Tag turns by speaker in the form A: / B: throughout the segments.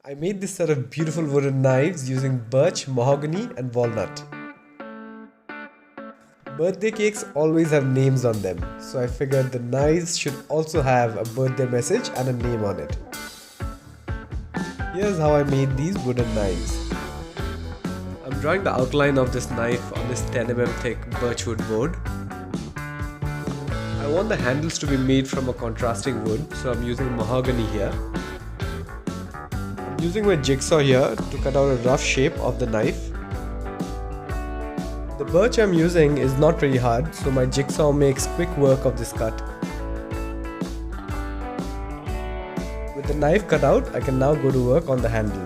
A: I made this set of beautiful wooden knives using birch, mahogany and walnut. Birthday cakes always have names on them, so I figured the knives should also have a birthday message and a name on it. Here's how I made these wooden knives. I'm drawing the outline of this knife on this 10 mm thick birchwood board. I want the handles to be made from a contrasting wood, so I'm using mahogany here. I'm using my jigsaw here to cut out a rough shape of the knife. The birch I'm using is not very hard, so my jigsaw makes quick work of this cut. With the knife cut out, I can now go to work on the handle.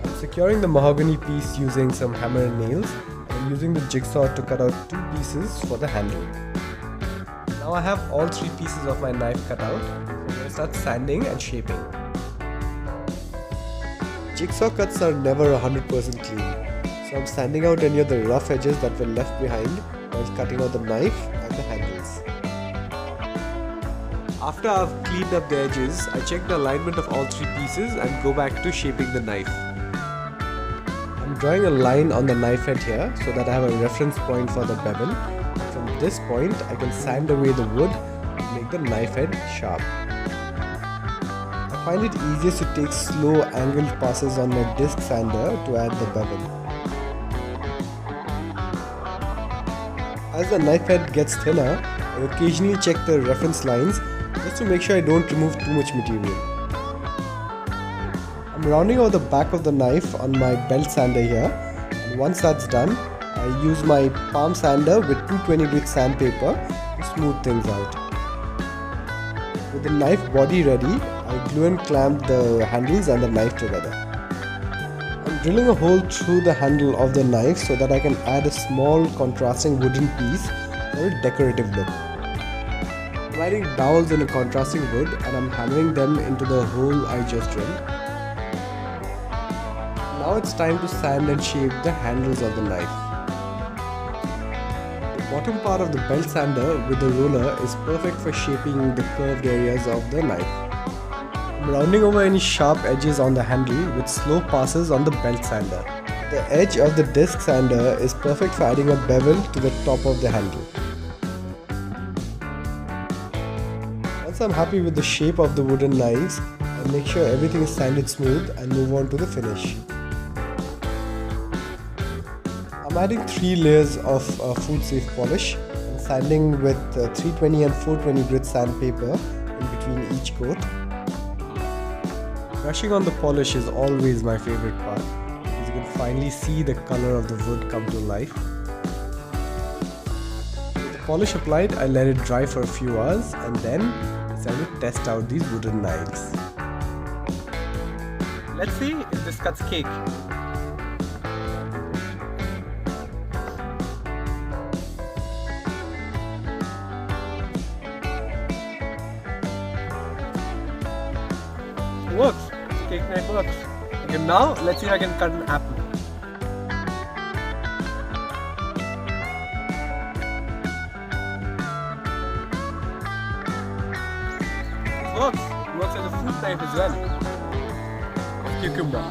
A: I'm securing the mahogany piece using some hammer and nails. I'm using the jigsaw to cut out 2 pieces for the handle. Now I have all 3 pieces of my knife cut out. I'm going to start sanding and shaping. Jigsaw cuts are never 100% clean, so I'm sanding out any of the rough edges that were left behind while cutting out the knife and the handles. After I've cleaned up the edges, I check the alignment of all 3 pieces and go back to shaping the knife. I'm drawing a line on the knife head here so that I have a reference point for the bevel. From this point, I can sand away the wood to make the knife head sharp. I find it easiest to take slow angled passes on my disc sander to add the bevel. As the knife head gets thinner, I occasionally check the reference lines just to make sure I don't remove too much material. I'm rounding out the back of the knife on my belt sander here, and once that's done, I use my palm sander with 220 grit sandpaper to smooth things out. With the knife body ready, I glue and clamp the handles and the knife together. I'm drilling a hole through the handle of the knife so that I can add a small contrasting wooden piece for a decorative look. I'm adding dowels in a contrasting wood and I'm hammering them into the hole I just drilled. Now it's time to sand and shape the handles of the knife. The bottom part of the belt sander with the roller is perfect for shaping the curved areas of the knife. I'm rounding over any sharp edges on the handle with slow passes on the belt sander. The edge of the disc sander is perfect for adding a bevel to the top of the handle. Once I'm happy with the shape of the wooden knives, I make sure everything is sanded smooth and move on to the finish. I'm adding 3 layers of food safe polish and sanding with 320 and 420 grit sandpaper in between each coat. Brushing on the polish is always my favorite part, because you can finally see the color of the wood come to life. With the polish applied, I let it dry for a few hours and then decided to test out these wooden knives. Let's see if this cuts cake. It works. Cake knife works. Okay, now let's see if I can cut an apple. It works. It works as a fruit knife as well. Cucumber.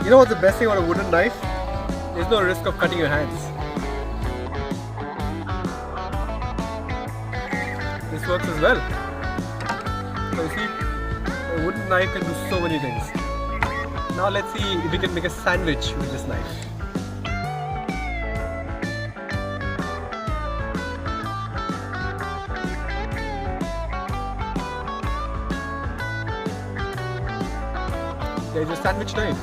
A: You know what's the best thing about a wooden knife? There's no risk of cutting your hands. This works as well. So you see, a wooden knife can do so many things. Now let's see if we can make a sandwich with this knife. There's your sandwich knife.